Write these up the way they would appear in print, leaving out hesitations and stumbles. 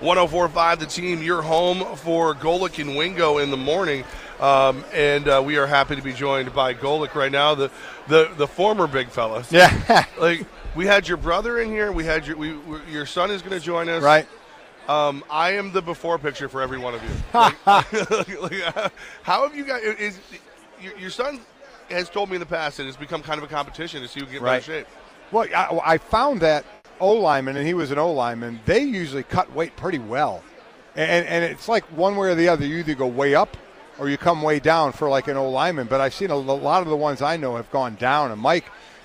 104.5 The Team, your home for Golic and Wingo in the morning. And we are happy to be joined by Golic right now, the former big fella. Yeah. Like, we had your brother in here. We had your son is going to join us. Right. I am the before picture for every one of you. How have you got? Your son has told me in the past that it's become kind of a competition to see who can get better shape. Well, I found that O-lineman, and he was an O-lineman, they usually cut weight pretty well. And it's like one way or the other. You either go way up or you come way down for like an O-lineman. But I've seen a lot of the ones I know have gone down. And Mike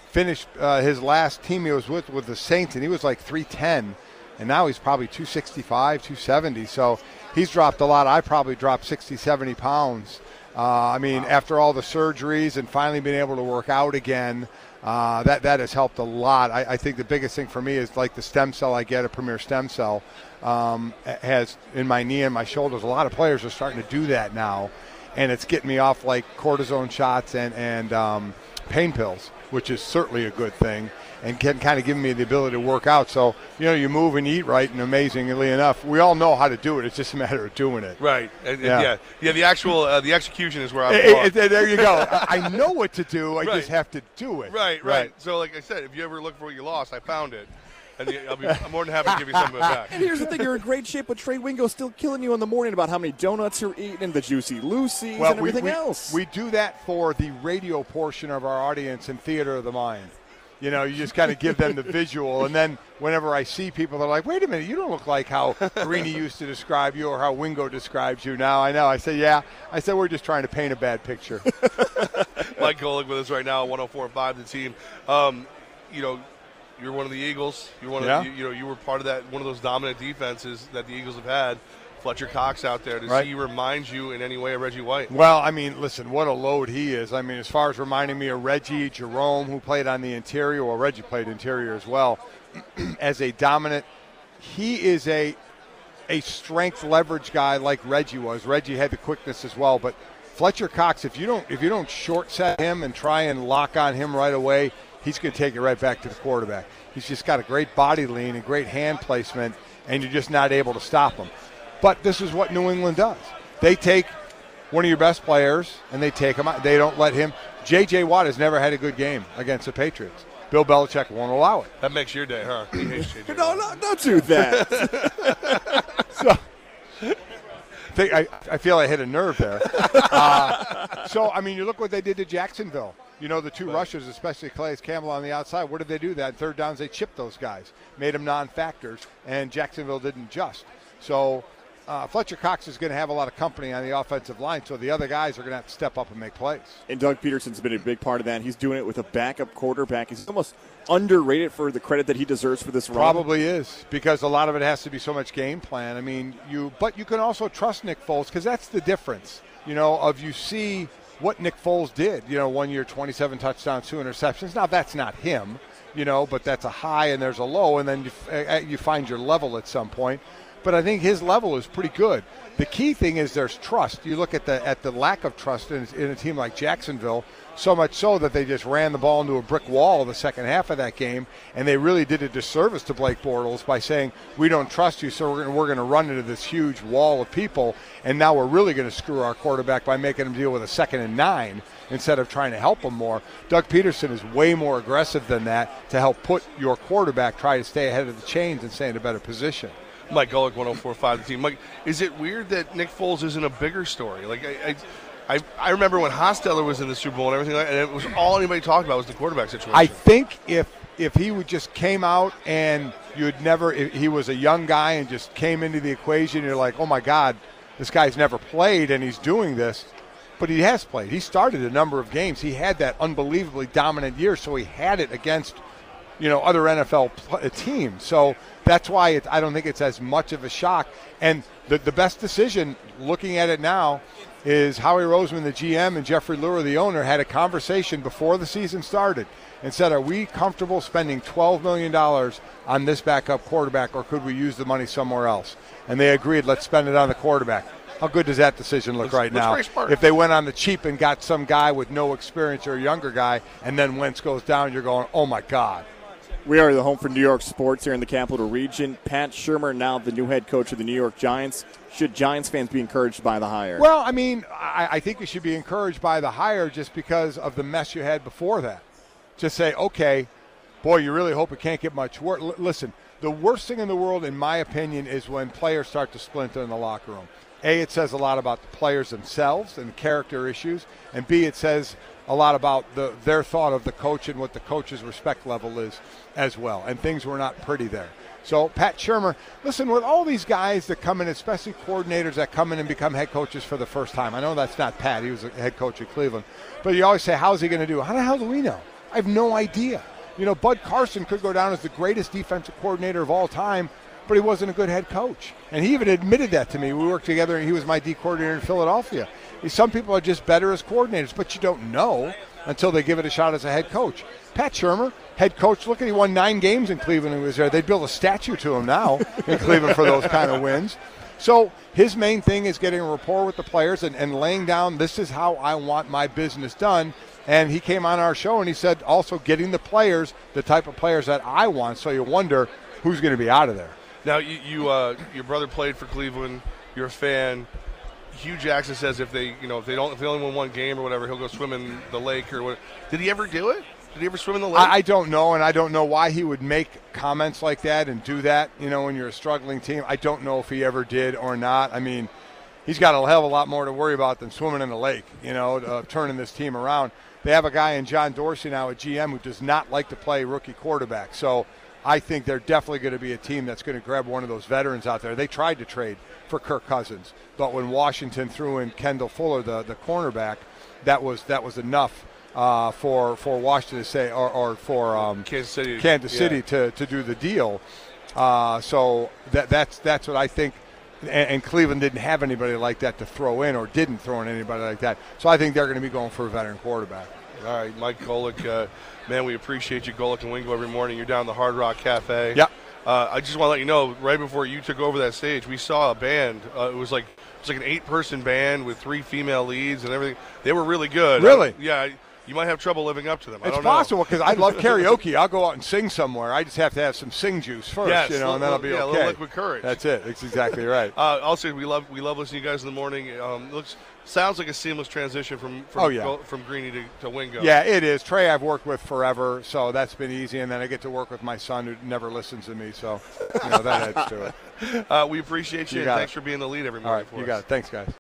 finished his last team he was with the Saints, and he was like 310. And now he's probably 265, 270. So he's dropped a lot. I probably dropped 60, 70 pounds. After all the surgeries and finally being able to work out again, that has helped a lot. I think the biggest thing for me is like the stem cell I get, a Premier stem cell, has in my knee and my shoulders. A lot of players are starting to do that now, and it's getting me off like cortisone shots and pain pills, which is certainly a good thing, and can kind of give me the ability to work out. So, you move and eat right, and amazingly enough, we all know how to do it. It's just a matter of doing it. Right. Yeah. The actual the execution is where I'm there you go. I know what to do. I just have to do it. Right. So, like I said, if you ever look for what you lost, I found it. And I'm more than happy to give you some of it back. And here's the thing, you're in great shape, but Trey Wingo's still killing you in the morning about how many donuts you're eating and the Juicy Lucy's and everything else. We do that for the radio portion of our audience in Theater of the Mind. You just kind of give them the visual. And then whenever I see people, they're like, wait a minute, you don't look like how Greeny used to describe you or how Wingo describes you now. I know. I say, yeah. I said, we're just trying to paint a bad picture. Mike Golic with us right now, 104.5 The Team. You're one of the Eagles. You're one of you were part of that, one of those dominant defenses that the Eagles have had. Fletcher Cox out there. Does he remind you in any way of Reggie White? Well, listen, what a load he is. As far as reminding me of Reggie, Jerome, who played on the interior, well, Reggie played interior as well, as a dominant. He is a strength leverage guy like Reggie was. Reggie had the quickness as well, but Fletcher Cox, if you don't short set him and try and lock on him right away, he's going to take it right back to the quarterback. He's just got a great body lean and great hand placement, and you're just not able to stop him. But this is what New England does. They take one of your best players, and they take him out. They don't let him. J.J. Watt has never had a good game against the Patriots. Bill Belichick won't allow it. That makes your day, huh? He hates J.J. No, don't do that. I feel I hit a nerve there. You look what they did to Jacksonville. The two rushers, especially Calais Campbell on the outside, what did they do? That third downs, they chipped those guys, made them non-factors, and Jacksonville didn't just. So Fletcher Cox is going to have a lot of company on the offensive line, so the other guys are going to have to step up and make plays. And Doug Peterson's been a big part of that. He's doing it with a backup quarterback. He's almost underrated for the credit that he deserves for this run. Probably is, because a lot of it has to be so much game plan. But you can also trust Nick Foles, because that's the difference, you see what Nick Foles did, 1 year, 27 touchdowns, 2 interceptions. Now, that's not him, but that's a high and there's a low, and then you find your level at some point. But I think his level is pretty good. The key thing is there's trust. You look at the lack of trust in a team like Jacksonville, so much so that they just ran the ball into a brick wall the second half of that game, and they really did a disservice to Blake Bortles by saying, we don't trust you, so we're going to run into this huge wall of people, and now we're really going to screw our quarterback by making him deal with a 2nd and 9 instead of trying to help him more. Doug Peterson is way more aggressive than that to help put your quarterback try to stay ahead of the chains and stay in a better position. Mike Golic, 104.5 The Team. Mike, is it weird that Nick Foles isn't a bigger story? Like, I remember when Hostetler was in the Super Bowl and everything, and it was all anybody talked about was the quarterback situation. I think if he would just came out and he was a young guy and just came into the equation, you're like, oh my God, this guy's never played and he's doing this. But he has played. He started a number of games. He had that unbelievably dominant year, so he had it against other NFL teams. So that's why I don't think it's as much of a shock. And the best decision, looking at it now, is Howie Roseman, the GM, and Jeffrey Lurie, the owner, had a conversation before the season started and said, are we comfortable spending $12 million on this backup quarterback, or could we use the money somewhere else? And they agreed, let's spend it on the quarterback. How good does that decision look right now? If they went on the cheap and got some guy with no experience or a younger guy, and then Wentz goes down, you're going, oh, my God. We are the home for New York sports here in the Capital Region. Pat Shurmur, now the new head coach of the New York Giants. Should Giants fans be encouraged by the hire? Well, I mean, I think you should be encouraged by the hire just because of the mess you had before that. Just say, okay, boy, you really hope it can't get much worse. Listen, the worst thing in the world, in my opinion, is when players start to splinter in the locker room. A, it says a lot about the players themselves and character issues, and B, it says a lot about their thought of the coach and what the coach's respect level is as well, and things were not pretty there. So Pat Shurmur, listen, with all these guys that come in, especially coordinators that come in and become head coaches for the first time, I know that's not Pat, he was a head coach at Cleveland, but you always say, how's he going to do? How the hell do we know? I have no idea. You know, Bud Carson could go down as the greatest defensive coordinator of all time, but he wasn't a good head coach. And he even admitted that to me. We worked together, and he was my D coordinator in Philadelphia. Some people are just better as coordinators, but you don't know until they give it a shot as a head coach. Pat Shurmur, head coach, look at he won 9 games in Cleveland when he was there. They'd build a statue to him now in Cleveland for those kind of wins. So his main thing is getting a rapport with the players and laying down, this is how I want my business done. And he came on our show and he said also getting the players, the type of players that I want. So you wonder who's going to be out of there. Now, your brother played for Cleveland. You're a fan. Hugh Jackson says if they only win 1 game or whatever, he'll go swim in the lake or what. Did he ever do it? Did he ever swim in the lake? I don't know, and I don't know why he would make comments like that and do that, when you're a struggling team. I don't know if he ever did or not. I mean, he's got a hell of a lot more to worry about than swimming in the lake, turning this team around. They have a guy in John Dorsey now at GM who does not like to play rookie quarterback. So I think they're definitely going to be a team that's going to grab one of those veterans out there. They tried to trade for Kirk Cousins, but when Washington threw in Kendall Fuller, the cornerback, that was enough for Washington to say, or for Kansas City to do the deal. So that's what I think. And Cleveland didn't have anybody like that to throw in, or didn't throw in anybody like that. So I think they're going to be going for a veteran quarterback. All right, Mike Golic, man, we appreciate you, Golic and Wingo, every morning. You're down at the Hard Rock Cafe. Yeah. I just want to let you know, right before you took over that stage, we saw a band. It was like an 8-person band with 3 female leads and everything. They were really good. Really? Yeah. You might have trouble living up to them. It's possible because I love karaoke. I'll go out and sing somewhere. I just have to have some sing juice first, yes, and then I'll be okay. A little liquid courage. That's it. That's exactly right. Also, we love listening to you guys in the morning. Sounds like a seamless transition from Greeny to Wingo. Yeah, it is. Trey I've worked with forever, so that's been easy. And then I get to work with my son who never listens to me, so that adds to it. We appreciate you and thanks for being the lead every morning for us. You got it. Thanks, guys.